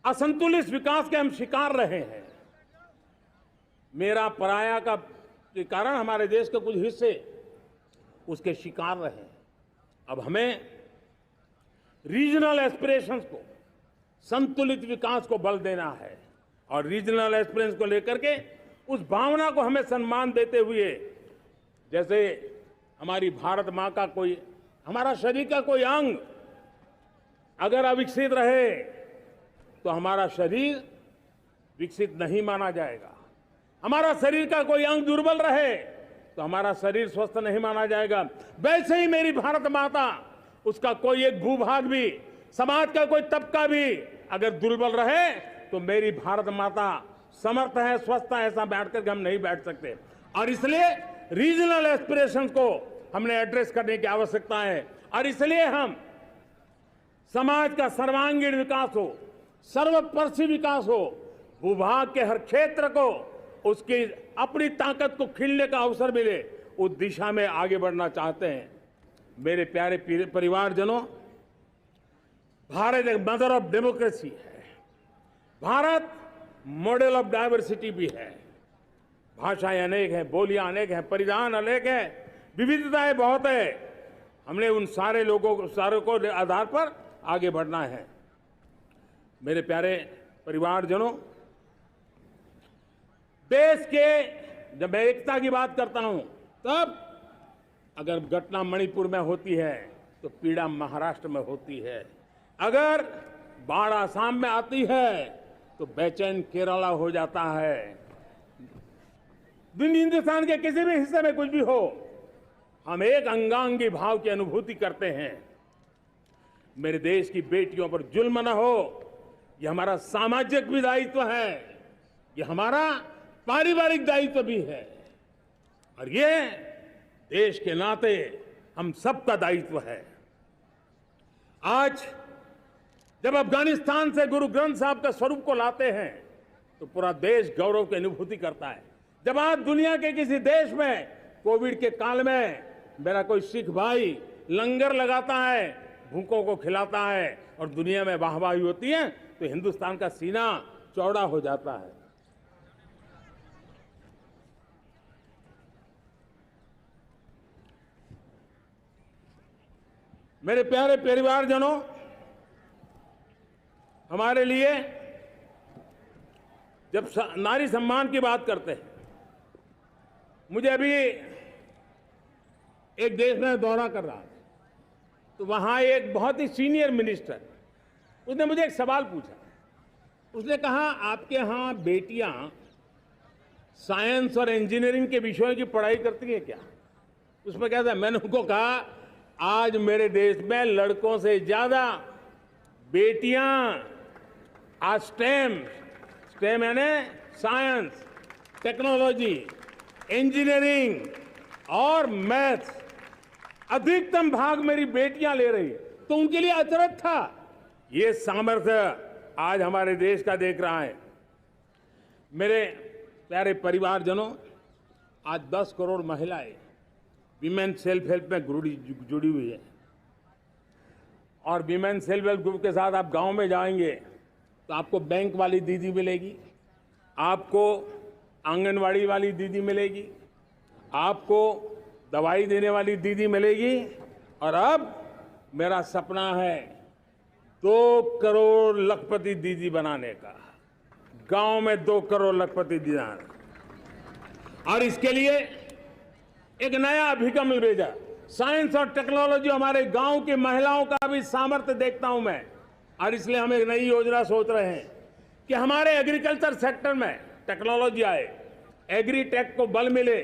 असंतुलित विकास के हम शिकार रहे हैं। मेरा पराया का के कारण हमारे देश के कुछ हिस्से उसके शिकार रहे हैं। अब हमें रीजनल एस्पिरेशंस को, संतुलित विकास को बल देना है और रीजनल एस्पिरेशंस को लेकर के उस भावना को हमें सम्मान देते हुए, जैसे हमारी भारत मां का कोई, हमारा शरीर का कोई अंग अगर अविकसित रहे तो हमारा शरीर विकसित नहीं माना जाएगा। हमारा शरीर का कोई अंग दुर्बल रहे तो हमारा शरीर स्वस्थ नहीं माना जाएगा। वैसे ही मेरी भारत माता, उसका कोई एक भूभाग भी, समाज का कोई तबका भी अगर दुर्बल रहे तो मेरी भारत माता समर्थ है, स्वस्थ है, ऐसा बैठ करके हम नहीं बैठ सकते। और इसलिए रीजनल एस्पिरेशंस को हमने एड्रेस करने की आवश्यकता है और इसलिए हम समाज का सर्वांगीण विकास हो, सर्वस्पर्शी विकास हो, भूभाग के हर क्षेत्र को उसकी अपनी ताकत को खिलने का अवसर मिले, उस दिशा में आगे बढ़ना चाहते हैं। मेरे प्यारे परिवारजनों, भारत एक मदर ऑफ डेमोक्रेसी है। भारत मॉडल ऑफ डाइवर्सिटी भी है। भाषाएं अनेक हैं, बोलियां अनेक हैं, परिधान अनेक हैं, विविधताएं बहुत है। हमने उन सारे लोगों को आधार पर आगे बढ़ना है। मेरे प्यारे परिवारजनों, देश के जब मैं एकता की बात करता हूं, तब अगर घटना मणिपुर में होती है तो पीड़ा महाराष्ट्र में होती है। अगर बाढ़ आसाम में आती है तो बेचैन केरला हो जाता है। हिंदुस्तान के किसी भी हिस्से में कुछ भी हो, हम एक अंगांगी भाव की अनुभूति करते हैं। मेरे देश की बेटियों पर जुल्म न हो, यह हमारा सामाजिक भी दायित्व है, यह हमारा पारिवारिक दायित्व भी है और ये देश के नाते हम सबका दायित्व है। आज जब अफगानिस्तान से गुरु ग्रंथ साहब के स्वरूप को लाते हैं तो पूरा देश गौरव की अनुभूति करता है। जब आज दुनिया के किसी देश में कोविड के काल में मेरा कोई सिख भाई लंगर लगाता है, भूखों को खिलाता है और दुनिया में वाहवाही होती है, तो हिंदुस्तान का सीना चौड़ा हो जाता है। मेरे प्यारे परिवारजनों, हमारे लिए जब नारी सम्मान की बात करते हैं, मुझे अभी एक देश में दौरा कर रहा था, तो वहां एक बहुत ही सीनियर मिनिस्टर, उसने मुझे एक सवाल पूछा। उसने कहा, आपके यहां बेटियां साइंस और इंजीनियरिंग के विषयों की पढ़ाई करती हैं क्या? उसमें क्या था? मैंने उनको कहा, आज मेरे देश में लड़कों से ज्यादा बेटियां आज स्टेम यानी साइंस, टेक्नोलॉजी, इंजीनियरिंग और मैथ्स, अधिकतम भाग मेरी बेटियां ले रही है। तो उनके लिए अचरज था। ये सामर्थ्य आज हमारे देश का देख रहा है। मेरे प्यारे परिवारजनों, आज 10 करोड़ महिलाएं विमेन सेल्फ हेल्प में जुड़ी हुई है और विमेन सेल्फ हेल्प ग्रुप के साथ आप गांव में जाएंगे तो आपको बैंक वाली दीदी मिलेगी, आपको आंगनवाड़ी वाली दीदी मिलेगी, आपको दवाई देने वाली दीदी मिलेगी। और अब मेरा सपना है 2 करोड़ लखपति दीदी बनाने का, गांव में 2 करोड़ लखपति दीदी। और इसके लिए एक नया अभिगम भेजा। साइंस और टेक्नोलॉजी, हमारे गांव की महिलाओं का भी सामर्थ्य देखता हूं मैं, और इसलिए हम एक नई योजना सोच रहे हैं कि हमारे एग्रीकल्चर सेक्टर में टेक्नोलॉजी आए, एग्रीटेक को बल मिले।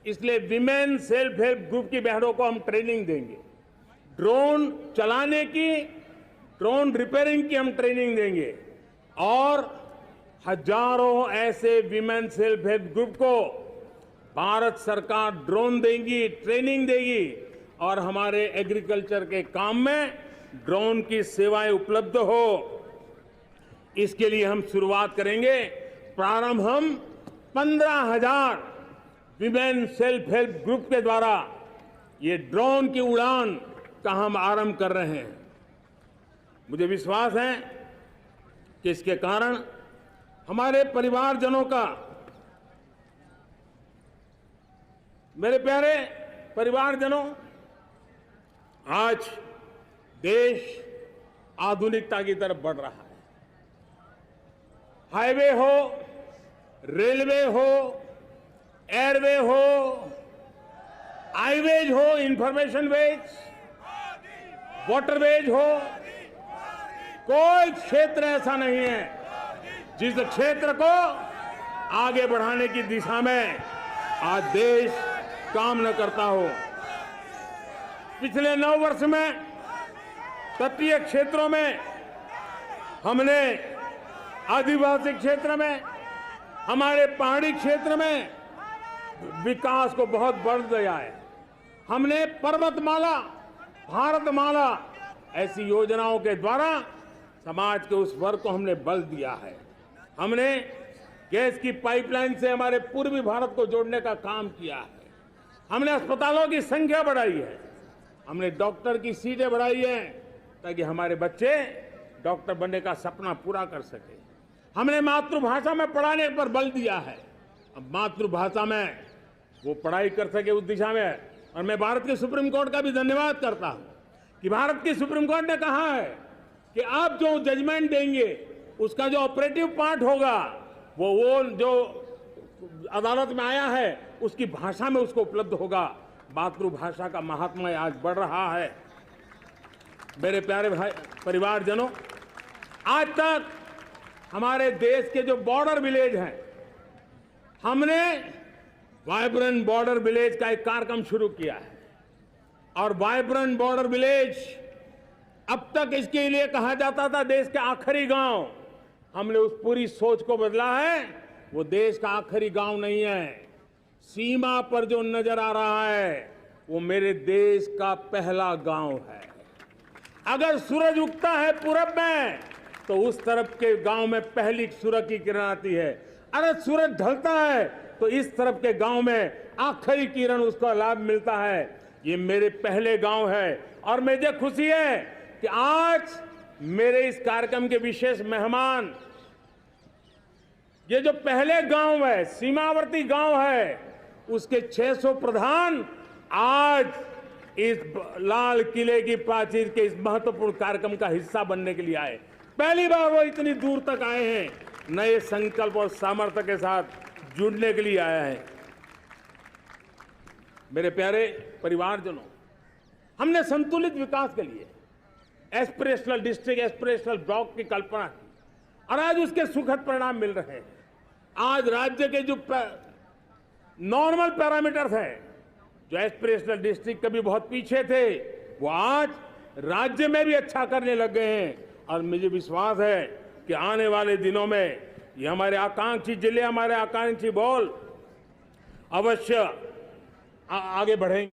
इसलिए विमेन सेल्फ हेल्प ग्रुप की बहनों को हम ट्रेनिंग देंगे, ड्रोन चलाने की, ड्रोन रिपेयरिंग की हम ट्रेनिंग देंगे और हजारों ऐसे विमेन सेल्फ हेल्प ग्रुप को भारत सरकार ड्रोन देगी, ट्रेनिंग देगी और हमारे एग्रीकल्चर के काम में ड्रोन की सेवाएं उपलब्ध हो। इसके लिए हम शुरुआत करेंगे। प्रारंभ हम 15,000 विमेन सेल्फ हेल्प ग्रुप के द्वारा ये ड्रोन की उड़ान का हम आरंभ कर रहे हैं। मुझे विश्वास है कि इसके कारण हमारे परिवारजनों का, मेरे प्यारे परिवारजनों, आज देश आधुनिकता की तरफ बढ़ रहा है। हाईवे हो, रेलवे हो, एयरवे हो, हाईवेज हो, इंफॉर्मेशन वेज, वाटरवेज हो, कोई क्षेत्र ऐसा नहीं है जिस क्षेत्र को आगे बढ़ाने की दिशा में आज देश काम न करता हो। पिछले 9 वर्ष में तटीय क्षेत्रों में हमने, आदिवासी क्षेत्र में, हमारे पहाड़ी क्षेत्र में विकास को बहुत बढ़ दिया है। हमने पर्वतमाला, भारतमाला ऐसी योजनाओं के द्वारा समाज के उस वर्ग को हमने बल दिया है। हमने गैस की पाइपलाइन से हमारे पूर्वी भारत को जोड़ने का काम किया है। हमने अस्पतालों की संख्या बढ़ाई है। हमने डॉक्टर की सीटें बढ़ाई है ताकि हमारे बच्चे डॉक्टर बनने का सपना पूरा कर सके। हमने मातृभाषा में पढ़ाने पर बल दिया है। अब मातृभाषा में वो पढ़ाई कर सके उस दिशा में। और मैं भारत के सुप्रीम कोर्ट का भी धन्यवाद करता हूं कि भारत की सुप्रीम कोर्ट ने कहा है कि आप जो जजमेंट देंगे उसका जो ऑपरेटिव पार्ट होगा वो जो अदालत में आया है उसकी भाषा में उसको उपलब्ध होगा। मातृभाषा का महात्मा आज बढ़ रहा है। मेरे प्यारे भाई परिवारजनों, आज तक हमारे देश के जो बॉर्डर विलेज हैं, हमने वाइब्रेंट बॉर्डर विलेज का एक कार्यक्रम शुरू किया है। और वाइब्रेंट बॉर्डर विलेज, अब तक इसके लिए कहा जाता था देश के आखिरी गांव। हमने उस पूरी सोच को बदला है। वो देश का आखिरी गांव नहीं है। सीमा पर जो नजर आ रहा है वो मेरे देश का पहला गांव है। अगर सूरज उगता है पूरब में तो उस तरफ के गांव में पहली सूरज की किरण आती है। अगर सूरज ढलता है तो इस तरफ के गांव में आखिरी किरण उसका लाभ मिलता है। ये मेरे पहले गांव है और मुझे खुशी है कि आज मेरे इस कार्यक्रम के विशेष मेहमान, ये जो पहले गांव है, सीमावर्ती गांव है, उसके 600 प्रधान आज इस लाल किले की प्राचीर के इस महत्वपूर्ण कार्यक्रम का हिस्सा बनने के लिए आए। पहली बार वो इतनी दूर तक आए हैं, नए संकल्प और सामर्थ्य के साथ जुड़ने के लिए आया है। मेरे प्यारे परिवारजनों, हमने संतुलित विकास के लिए एस्पिरेशनल डिस्ट्रिक्ट, एस्पिरेशनल ब्लॉक की कल्पना की और आज उसके सुखद परिणाम मिल रहे हैं। आज राज्य के जो नॉर्मल पैरामीटर्स हैं, जो एस्पिरेशनल डिस्ट्रिक्ट कभी बहुत पीछे थे, वो आज राज्य में भी अच्छा करने लग गए हैं। और मुझे विश्वास है कि आने वाले दिनों में ये हमारे आकांक्षी जिले, हमारे आकांक्षी बॉल अवश्य आगे बढ़ेंगे।